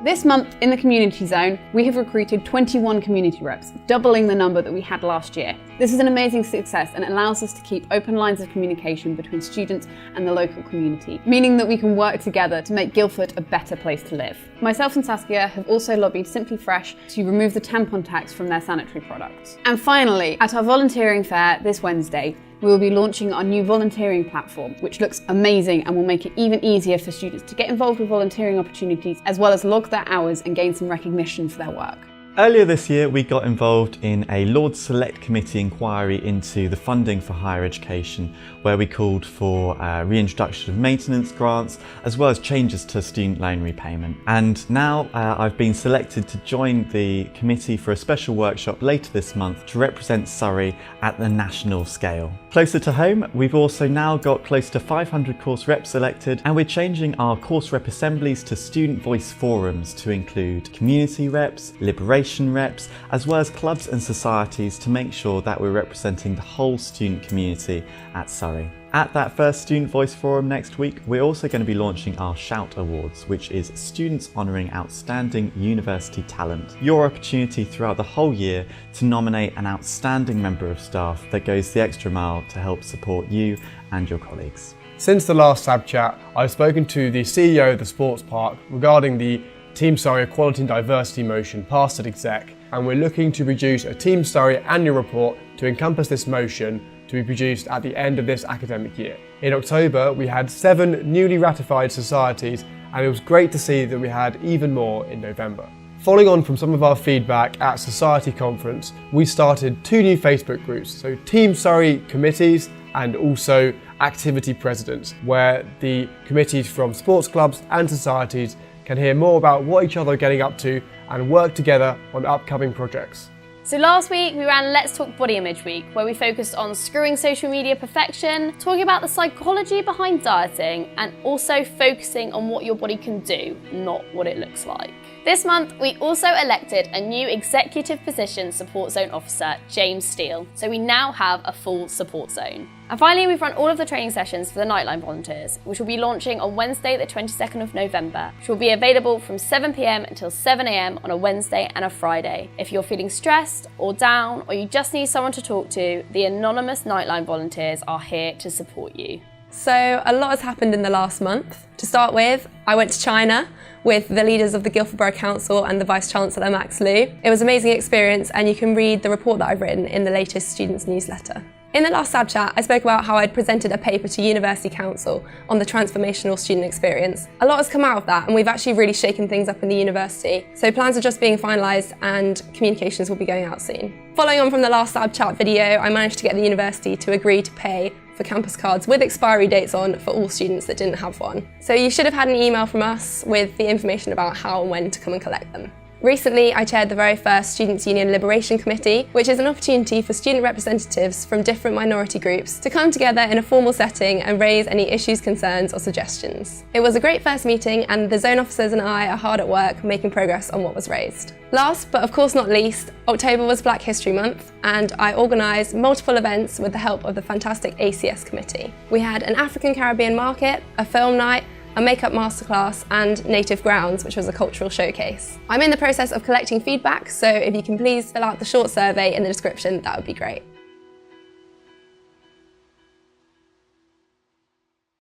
This month in the Community Zone, we have recruited 21 community reps, doubling the number that we had last year. This is an amazing success and it allows us to keep open lines of communication between students and the local community, meaning that we can work together to make Guildford a better place to live. Myself and Saskia have also lobbied Simply Fresh to remove the tampon tax from their sanitary products. And finally, at our volunteering fair this Wednesday, we will be launching our new volunteering platform, which looks amazing and will make it even easier for students to get involved with volunteering opportunities, as well as log their hours and gain some recognition for their work. Earlier this year, we got involved in a Lords Select Committee inquiry into the funding for higher education, where we called for reintroduction of maintenance grants, as well as changes to student loan repayment. And now I've been selected to join the committee for a special workshop later this month to represent Surrey at the national scale. Closer to home, we've also now got close to 500 course reps selected, and we're changing our course rep assemblies to student voice forums to include community reps, liberation reps, as well as clubs and societies to make sure that we're representing the whole student community at Surrey. At that first Student Voice Forum next week, we're also going to be launching our Shout Awards, which is students honouring outstanding university talent. Your opportunity throughout the whole year to nominate an outstanding member of staff that goes the extra mile to help support you and your colleagues. Since the last Sabb chat, I've spoken to the CEO of the sports park regarding the Team Surrey Equality and Diversity motion passed at exec, and we're looking to produce a Team Surrey annual report to encompass this motion to be produced at the end of this academic year. In October, we had 7 newly ratified societies, and it was great to see that we had even more in November. Following on from some of our feedback at Society Conference, we started 2 new Facebook groups, so Team Surrey committees and also activity presidents, where the committees from sports clubs and societies can hear more about what each other are getting up to and work together on upcoming projects. So last week we ran Let's Talk Body Image Week, where we focused on screwing social media perfection, talking about the psychology behind dieting, and also focusing on what your body can do, not what it looks like. This month, we also elected a new executive position support zone officer, James Steele, so we now have a full support zone. And finally, we've run all of the training sessions for the Nightline volunteers, which will be launching on Wednesday the 22nd of November, which will be available from 7 PM until 7 AM on a Wednesday and a Friday. If you're feeling stressed or down, or you just need someone to talk to, the anonymous Nightline volunteers are here to support you. So a lot has happened in the last month. To start with, I went to China with the leaders of the Guildford Borough Council and the Vice-Chancellor, Max Liu. It was an amazing experience, and you can read the report that I've written in the latest students' newsletter. In the last Sabb chat, I spoke about how I'd presented a paper to University Council on the transformational student experience. A lot has come out of that, and we've actually really shaken things up in the university. So plans are just being finalised and communications will be going out soon. Following on from the last Sabb chat video, I managed to get the university to agree to pay for campus cards with expiry dates on for all students that didn't have one. So you should have had an email from us with the information about how and when to come and collect them. Recently, I chaired the very first Students' Union Liberation Committee, which is an opportunity for student representatives from different minority groups to come together in a formal setting and raise any issues, concerns or suggestions. It was a great first meeting, and the zone officers and I are hard at work making progress on what was raised. Last, but of course not least, October was Black History Month, and I organised multiple events with the help of the fantastic ACS committee. We had an African Caribbean market, a film night, a makeup masterclass and Native Grounds, which was a cultural showcase. I'm in the process of collecting feedback, so if you can please fill out the short survey in the description, that would be great.